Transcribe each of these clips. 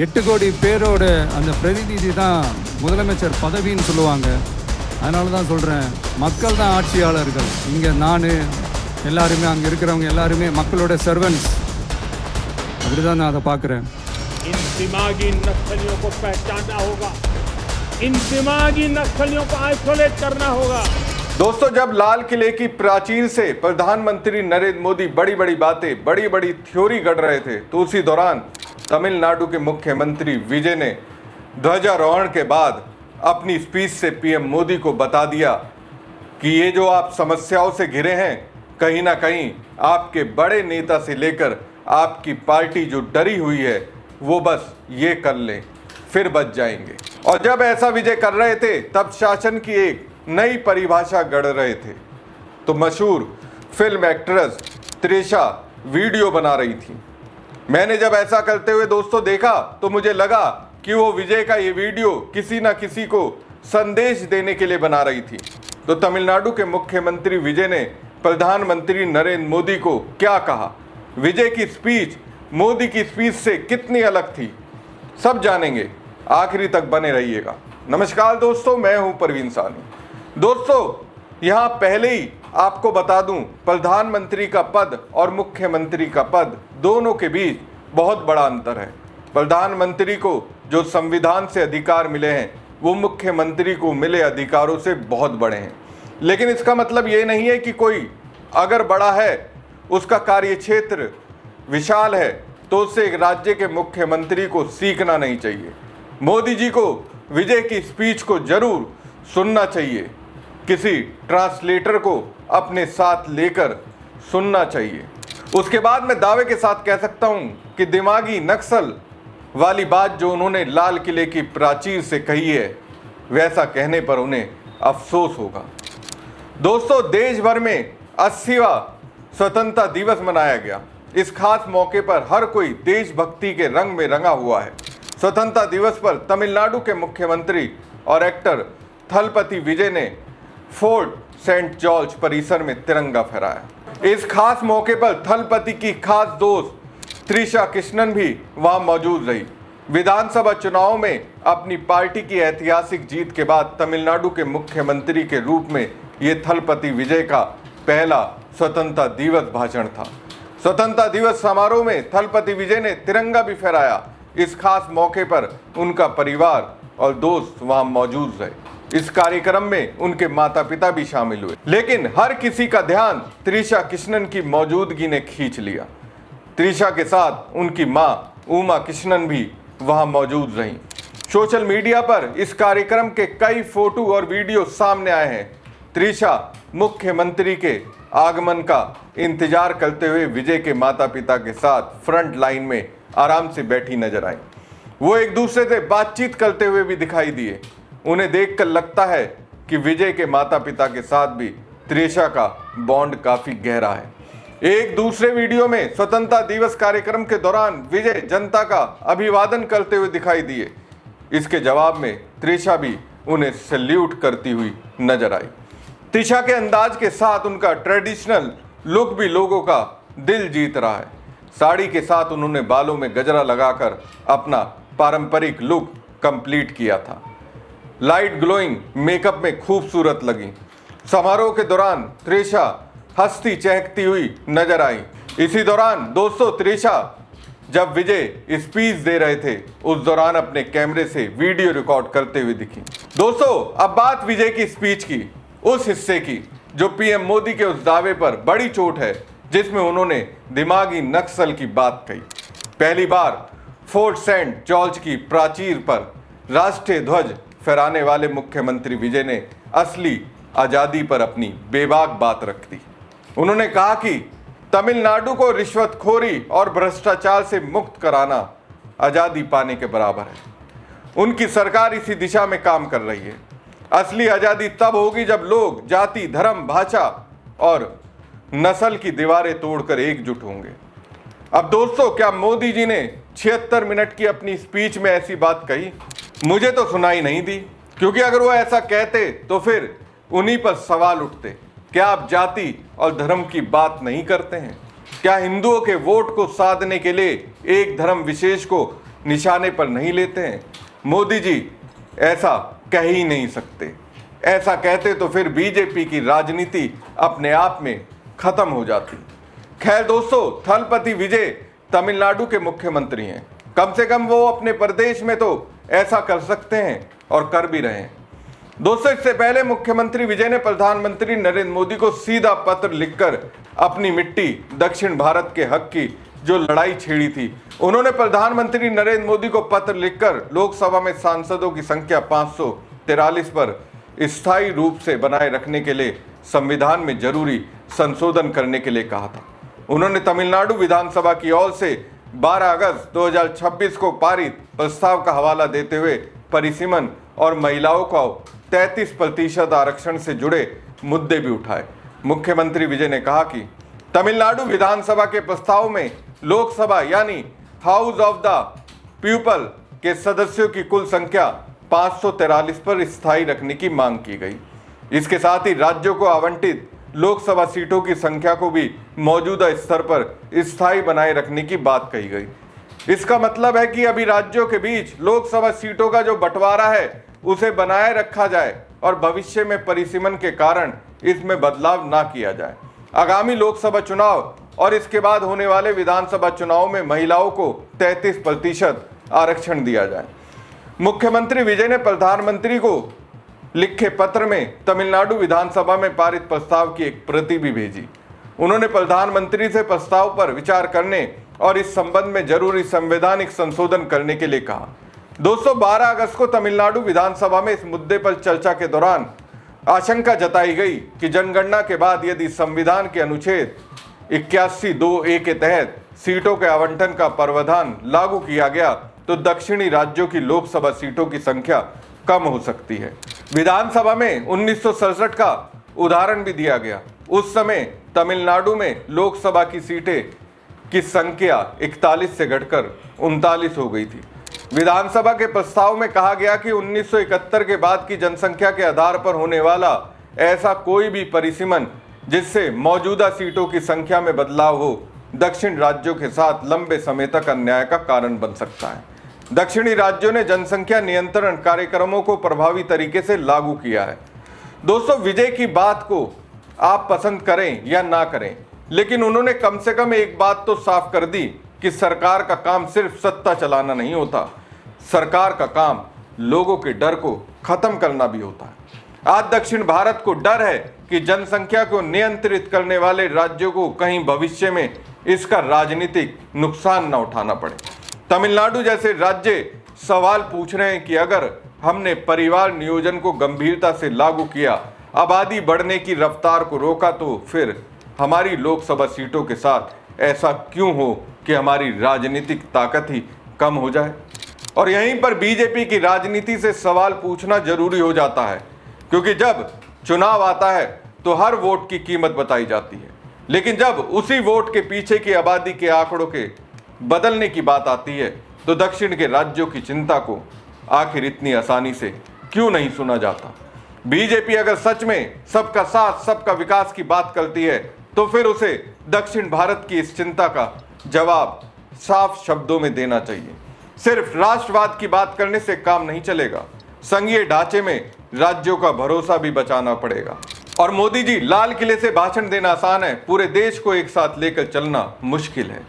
8 கோடி பேரோட அந்த பிரதிநிதி தான் முதலமைச்சர் பதவின்னு சொல்லுவாங்க. அதனால தான் சொல்கிறேன், மக்கள் தான் ஆட்சியாளர்கள். இங்கே நான் எல்லாருமே, அங்கே இருக்கிறவங்க எல்லாருமே மக்களோட சர்வன்ட்ஸ். அப்படி தான் நான் அதை பார்க்குறேன். इन दिमागी नक्सलियों को पहचानना होगा, इन दिमागी नक्सलियों को आइसोलेट करना होगा। दोस्तों, जब लाल किले की प्राचीर से प्रधानमंत्री नरेंद्र मोदी बड़ी बड़ी बातें, बड़ी बड़ी थ्योरी गढ़ रहे थे, तो उसी दौरान तमिलनाडु के मुख्यमंत्री विजय ने ध्वजारोहण के बाद अपनी स्पीच से पीएम मोदी को बता दिया कि ये जो आप समस्याओं से घिरे हैं, कहीं ना कहीं आपके बड़े नेता से लेकर आपकी पार्टी जो डरी हुई है वो बस ये कर लें, फिर बच जाएंगे। और जब ऐसा विजय कर रहे थे तब शासन की एक नई परिभाषा गढ़ रहे थे। तो मशहूर फिल्म एक्ट्रेस त्रिशा वीडियो बना रही थी। मैंने जब ऐसा करते हुए दोस्तों देखा तो मुझे लगा कि वो विजय का ये वीडियो किसी ना किसी को संदेश देने के लिए बना रही थी। तो तमिलनाडु के मुख्यमंत्री विजय ने प्रधानमंत्री नरेंद्र मोदी को क्या कहा, विजय की स्पीच मोदी की स्पीच से कितनी अलग थी, सब जानेंगे। आखिरी तक बने रहिएगा। नमस्कार दोस्तों, मैं हूं परवीन सानी। दोस्तों, यहां पहले ही आपको बता दूं, प्रधानमंत्री का पद और मुख्यमंत्री का पद दोनों के बीच बहुत बड़ा अंतर है। प्रधानमंत्री को जो संविधान से अधिकार मिले हैं वो मुख्यमंत्री को मिले अधिकारों से बहुत बड़े हैं। लेकिन इसका मतलब ये नहीं है कि कोई अगर बड़ा है, उसका कार्यक्षेत्र विशाल है, तो उससे एक राज्य के मुख्यमंत्री को सीखना नहीं चाहिए। मोदी जी को विजय की स्पीच को जरूर सुनना चाहिए, किसी ट्रांसलेटर को अपने साथ लेकर सुनना चाहिए। उसके बाद मैं दावे के साथ कह सकता हूं कि दिमागी नक्सल वाली बात जो उन्होंने लाल किले की प्राचीर से कही है, वैसा कहने पर उन्हें अफसोस होगा। दोस्तों, देश भर में 80वां स्वतंत्रता दिवस मनाया गया। इस खास मौके पर हर कोई देशभक्ति के रंग में रंगा हुआ है। स्वतंत्रता दिवस पर तमिलनाडु के मुख्यमंत्री और एक्टर थलपति विजय ने फोर्ट सेंट जॉर्ज परिसर में तिरंगा फहराया। इस खास मौके पर थलपति की खास दोस्त त्रिशा कृष्णन भी वहां मौजूद रही। विधानसभा चुनाव में अपनी पार्टी की ऐतिहासिक जीत के बाद तमिलनाडु के मुख्यमंत्री के रूप में ये थलपति विजय का पहला स्वतंत्रता दिवस भाषण था। स्वतंत्रता दिवस समारोह में थलपति विजय ने तिरंगा भी फहराया। इस खास मौके पर उनका परिवार और दोस्त वहां मौजूद रहे। इस कार्यक्रम में उनके माता पिता भी शामिल हुए, लेकिन हर किसी का ध्यान त्रिशा कृष्णन की मौजूदगी ने खींच लिया। त्रिशा के साथ उनकी मां उमा कृष्णन भी वहां मौजूद रहीं। सोशल मीडिया पर इस कार्यक्रम के कई फोटो और वीडियो सामने आए हैं। त्रिशा मुख्यमंत्री के आगमन का इंतजार करते हुए विजय के माता पिता के साथ फ्रंट लाइन में आराम से बैठी नजर आई। वो एक दूसरे से बातचीत करते हुए भी दिखाई दिए। उन्हें देखकर लगता है कि विजय के माता पिता के साथ भी त्रिशा का बॉन्ड काफी गहरा है। एक दूसरे वीडियो में स्वतंत्रता दिवस कार्यक्रम के दौरान विजय जनता का अभिवादन करते हुए दिखाई दिए। इसके जवाब में त्रिशा भी उन्हें सैल्यूट करती हुई नजर आई। त्रिशा के अंदाज के साथ उनका ट्रेडिशनल लुक भी लोगों का दिल जीत रहा है। साड़ी के साथ उन्होंने बालों में गजरा लगाकर अपना पारंपरिक लुक कंप्लीट किया था। लाइट ग्लोइंग मेकअप में खूबसूरत लगी। समारोह के दौरान त्रिशा हंसती चहकती हुई नजर आई। इसी दौरान दोस्तों, त्रिशा जब विजय स्पीच दे रहे थे उस दौरान अपने कैमरे से वीडियो रिकॉर्ड करते हुए दिखी। दोस्तों, अब बात विजय की स्पीच की, उस हिस्से की जो पीएम मोदी के उस दावे पर बड़ी चोट है जिसमें उन्होंने दिमागी नक्सल की बात कही। पहली बार फोर्ट सेंट जॉर्ज की प्राचीर पर राष्ट्रीय ध्वज फहराने वाले मुख्यमंत्री विजय ने असली आज़ादी पर अपनी बेबाक बात रख दी। उन्होंने कहा कि तमिलनाडु को रिश्वतखोरी और भ्रष्टाचार से मुक्त कराना आज़ादी पाने के बराबर है। उनकी सरकार इसी दिशा में काम कर रही है। असली आज़ादी तब होगी जब लोग जाति, धर्म, भाषा और नस्ल की दीवारें तोड़कर एकजुट होंगे। अब दोस्तों, क्या मोदी जी ने 76 मिनट की अपनी स्पीच में ऐसी बात कही? मुझे तो सुनाई नहीं दी, क्योंकि अगर वो ऐसा कहते तो फिर उन्हीं पर सवाल उठते। क्या आप जाति और धर्म की बात नहीं करते हैं? क्या हिंदुओं के वोट को साधने के लिए एक धर्म विशेष को निशाने पर नहीं लेते हैं? मोदी जी ऐसा कह ही नहीं सकते। ऐसा कहते तो फिर बीजेपी की राजनीति अपने आप में खत्म हो जाती। खैर दोस्तों, थलपति विजय तमिलनाडु के मुख्यमंत्री हैं। कम से कम वो अपने प्रदेश में तो ऐसा कर सकते हैं और कर भी रहे हैं। दोस्तों, इससे पहले मुख्यमंत्री विजय ने प्रधानमंत्री नरेंद्र मोदी को सीधा पत्र लिखकर अपनी मिट्टी दक्षिण भारत के हक की जो लड़ाई छेड़ी थी, उन्होंने प्रधानमंत्री नरेंद्र मोदी को पत्र लिखकर लोकसभा में सांसदों की संख्या 543 पर स्थायी रूप से बनाए रखने के लिए संविधान में जरूरी संशोधन करने के लिए कहा था। उन्होंने तमिलनाडु विधानसभा की ओर से 12 अगस्त 2026 को पारित प्रस्ताव का हवाला देते हुए परिसीमन और महिलाओं को 33% आरक्षण से जुड़े मुद्दे भी उठाए। मुख्यमंत्री विजय ने कहा कि तमिलनाडु विधानसभा के प्रस्ताव में लोकसभा यानी हाउस ऑफ द पीपल के सदस्यों की कुल संख्या 543 पर स्थायी रखने की मांग की गई। इसके साथ ही राज्यों को आवंटित लोकसभा सीटों की संख्या को भी मौजूदा स्तर पर स्थायी बनाए रखने की बात कही गई। इसका मतलब है कि अभी राज्यों के बीच लोकसभा सीटों का जो बंटवारा है उसे बनाए रखा जाए और भविष्य में परिसीमन के कारण इसमें बदलाव ना किया जाए। आगामी लोकसभा चुनाव और इसके बाद होने वाले विधानसभा चुनाव में महिलाओं को 33% आरक्षण दिया जाए। मुख्यमंत्री विजय ने प्रधानमंत्री को लिखे पत्र में तमिलनाडु विधानसभा में पारित प्रस्ताव की एक प्रति भी भेजी। उन्होंने प्रधानमंत्री से प्रस्ताव पर विचार करने और इस संबंध में जरूरी संवैधानिक संशोधन करने के लिए कहा। दोस्तों, 12 अगस्त को तमिलनाडु विधानसभा में इस मुद्दे पर चर्चा के दौरान आशंका जताई गई कि जनगणना के बाद यदि संविधान के अनुच्छेद 81(2)(a) के तहत सीटों के आवंटन का प्रावधान लागू किया गया तो दक्षिणी राज्यों की लोकसभा सीटों की संख्या कम हो सकती है। विधानसभा में 1967 का उदाहरण भी दिया गया। उस समय तमिलनाडु में लोकसभा की सीटें की संख्या 41 से घटकर 39 हो गई थी। विधानसभा के प्रस्ताव में कहा गया कि 1971 के बाद की जनसंख्या के आधार पर होने वाला ऐसा कोई भी परिसीमन जिससे मौजूदा सीटों की संख्या में बदलाव हो दक्षिण राज्यों के साथ लंबे समय तक अन्याय का कारण बन सकता है। दक्षिणी राज्यों ने जनसंख्या नियंत्रण कार्यक्रमों को प्रभावी तरीके से लागू किया है। दोस्तों, विजय की बात को आप पसंद करें या ना करें, लेकिन उन्होंने कम से कम एक बात तो साफ कर दी कि सरकार का काम सिर्फ सत्ता चलाना नहीं होता, सरकार का काम लोगों के डर को खत्म करना भी होता है। आज दक्षिण भारत को डर है कि जनसंख्या को नियंत्रित करने वाले राज्यों को कहीं भविष्य में इसका राजनीतिक नुकसान न उठाना पड़े। तमिलनाडु जैसे राज्य सवाल पूछ रहे हैं कि अगर हमने परिवार नियोजन को गंभीरता से लागू किया, आबादी बढ़ने की रफ्तार को रोका, तो फिर हमारी लोकसभा सीटों के साथ ऐसा क्यों हो कि हमारी राजनीतिक ताकत ही कम हो जाए। और यहीं पर बीजेपी की राजनीति से सवाल पूछना जरूरी हो जाता है, क्योंकि जब चुनाव आता है तो हर वोट की कीमत बताई जाती है, लेकिन जब उसी वोट के पीछे की आबादी के आंकड़ों के बदलने की बात आती है तो दक्षिण के राज्यों की चिंता को आखिर इतनी आसानी से क्यों नहीं सुना जाता। बीजेपी अगर सच में सबका साथ सबका विकास की बात करती है तो फिर उसे दक्षिण भारत की इस चिंता का जवाब साफ शब्दों में देना चाहिए। सिर्फ राष्ट्रवाद की बात करने से काम नहीं चलेगा, संघीय ढांचे में राज्यों का भरोसा भी बचाना पड़ेगा। और मोदी जी, लाल किले से भाषण देना आसान है, पूरे देश को एक साथ लेकर चलना मुश्किल है।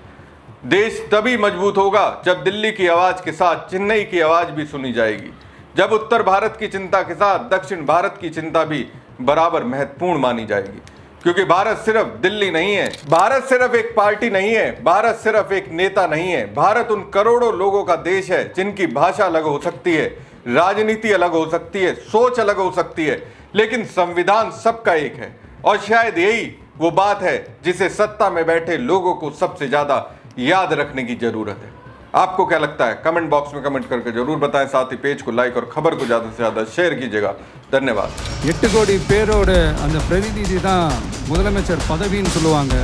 देश तभी मजबूत होगा जब दिल्ली की आवाज के साथ चेन्नई की आवाज भी सुनी जाएगी, जब उत्तर भारत की चिंता के साथ दक्षिण भारत की चिंता भी बराबर महत्वपूर्ण मानी जाएगी। क्योंकि भारत सिर्फ दिल्ली नहीं है, भारत सिर्फ एक पार्टी नहीं है, भारत सिर्फ एक नेता नहीं है, भारत उन करोड़ों लोगों का देश है जिनकी भाषा अलग हो सकती है, राजनीति अलग हो सकती है, सोच अलग हो सकती है, लेकिन संविधान सबका एक है। और शायद यही वो बात है जिसे सत्ता में बैठे लोगों को सबसे ज्यादा याद रखने की जरूरत है। आपको क्या लगता है? कमेंट बॉक्स में कमेंट करके जरूर बताएं। साथ ही पेज को लाइक और खबर को ज्यादा से ज्यादा शेयर कीजिएगा। धन्यवाद। 8 கோடி பேரோட அந்த பிரதிநிதி தான் முதலமைச்சர் பதவின்னு சொல்லுவாங்க.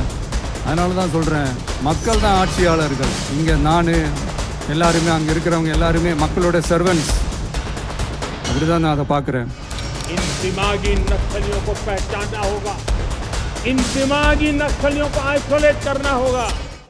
அதனால தான் சொல்கிறேன், மக்கள் தான் ஆட்சியாளர்கள். இங்கே நான் எல்லாருமே, அங்கே இருக்கிறவங்க எல்லாருமே மக்களோட சர்வன்ட்ஸ். அப்படி தான் நான் அதை பார்க்குறேன். इन दिमागी नक्सलियों को पहचानना होगा, इन दिमागी नक्सलियों को आइसोलेट करना होगा।